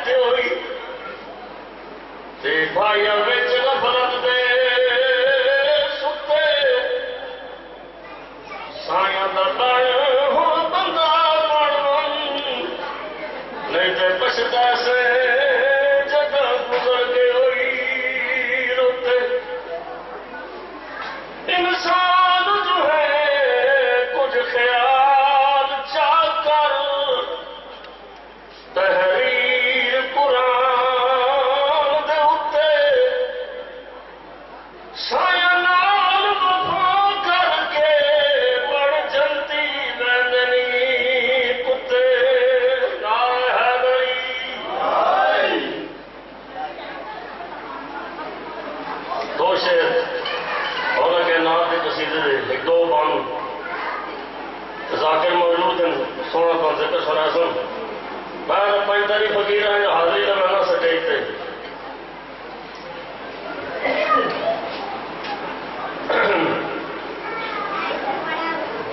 जिथे हुई ते भाइयों विच गफलत दे सुते साया दा हुण बंदा बन नहीं ते पछता से जगह गुजर के हुई रोते इंसान जो है कुछ ख्याल चाकर तहरीर कुरान दे उत्ते साया नाल वफा करके बड़ जंती बैंदनी कुत्ते नाल है गई दो शेर और के नाम के कसीदे एक दो बान जाकिर मौजूद हैं सोना का जिक्र सुना सुन मैं पंजदारी फकीर हैं हाजिरी का मैंने स्टेज पे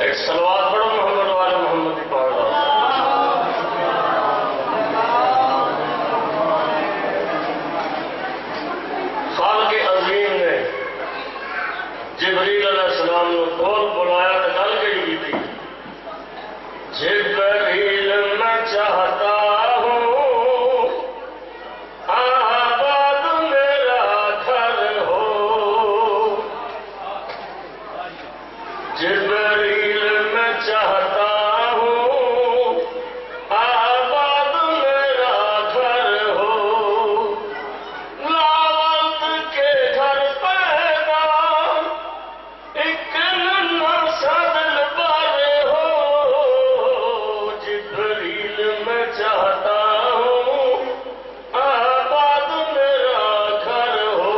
एक सलवात पढ़ो मोहम्मद वाले मोहम्मद की पाक खालिक अजीम ने जिब्रील अलैहिस्सलाम ने कौल बुलाया तो गल कही की जिब्रील मैं चाहता हूँ आबाद मेरा घर हो जिब्रील मैं चाहता हूँ आबाद मेरा घर हो लावत के घर पैदा एक नन्हा सा दिल वाले हो जिब्रील मैं चाहता हूँ आबाद मेरा घर हो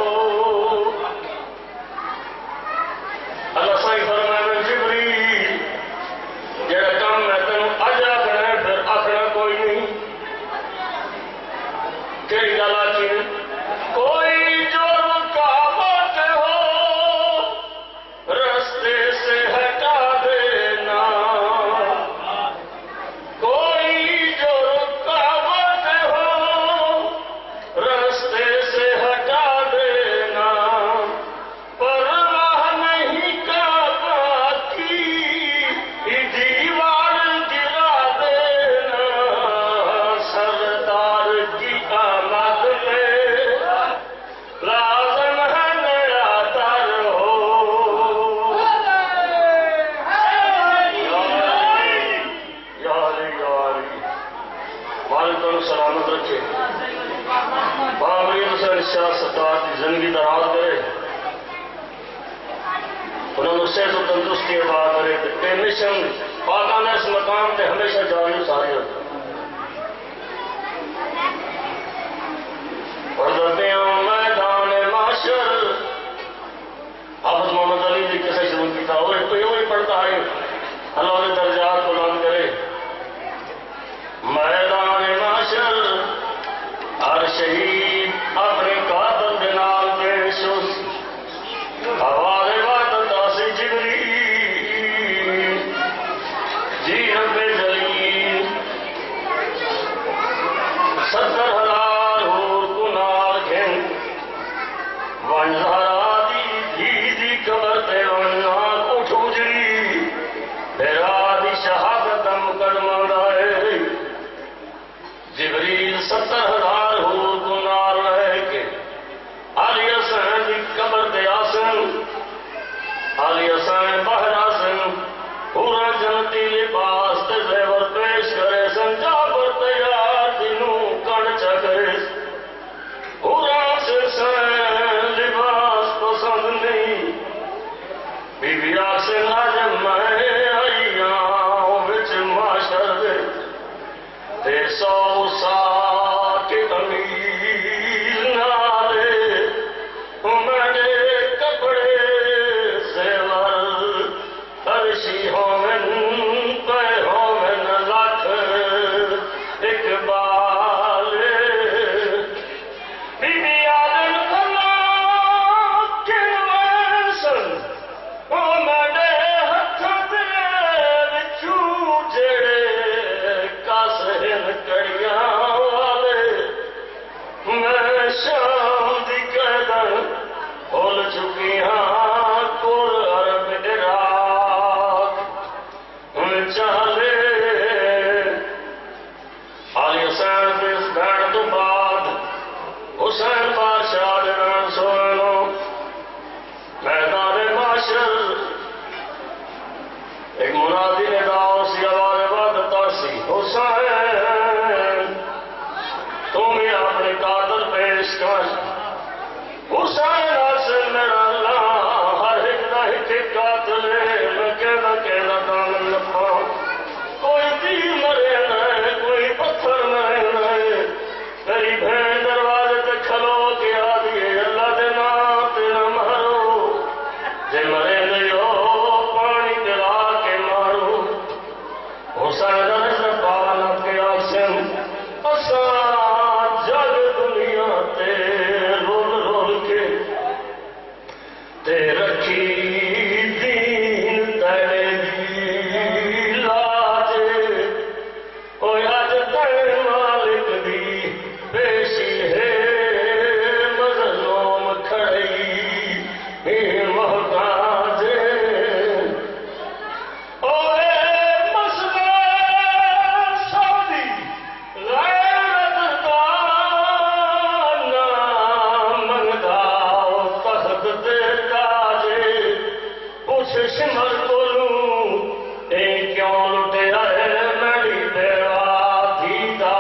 अल्लाह साईं फरमाया जिब्रील जेड़ा काम मैं तेन अज आखना है फिर आखना कोई नहीं केड़ी गल आखी कोई जो रुकावट हो रास्ते से हटा देना कोई जो रुकावट हो रास्ते से हटा देना परवाह नहीं काबा की दीवार गिरा देना सरदार की आमद में लाजम है नया दर हो यारी मालिक तुम सलामत रखे बाबरीन हुसैन शाह सरदार की जिंदगी दराज करे उन्होंने सेहत और तंदुरुस्ती अदा करे ते मिशन पाकाना इस मकाम से हमेशा जारी सारे पढ़ते हैं मैदान माशर हाफिज मोहम्मद अली जी किसे शुरू किया और वही पढ़ता है अल्लाह के दर्जात बुलंद करे मैदान माशर हर शहीद अपने कातल के नाम पेश हवाले वादत आसी जिबरी जी रब्बे जलील 70,000 होर कुनाल घेन वंजहरा दी कबर ते वन्ना उठ उजड़ी तेरा दी शहादत मुकदमा है जिबरील 70,000 होर कुनाल रह के आली हसन दी कबर ते आसन आली हसन बाहर आसन पूरा जनती लिबास ते जेवर पेश करे संजा पर तैयार दिनू कण हुसैन के इस बैठ तो बाद हुसैन बादशाह दे नाम सोनो मैदान माशर एक मुनादी ने दाओ सी आवाज बदता सी हुसैन तुम्हें अपने कादर पेश कर हुसैन से मेरा अल्लाह हर एक का एक कातिल मैं कहना दामन लफा कोई तीर मरे न कोई पत्थर मरे न तेरी बहन दरवाजे ते खलो के आ दिए अल्लाह दे नाम तेरा मारो जे मरे नहीं हो पानी दिला के मारो हुसैन से पाला के आसन असा जग दुनिया ते रोल रोल के ते रखी दीन तेरे दी लाजे ओए अज तेरे मालिक दी पेशी है मजलूम खड़ी हे मोहताजे ओए मसले शादी गैरत दा ना मंगदा तख्त ते ताजे पुछ सिमर कोलू ए क्यों लुटिया है मेरी बेवा दी दा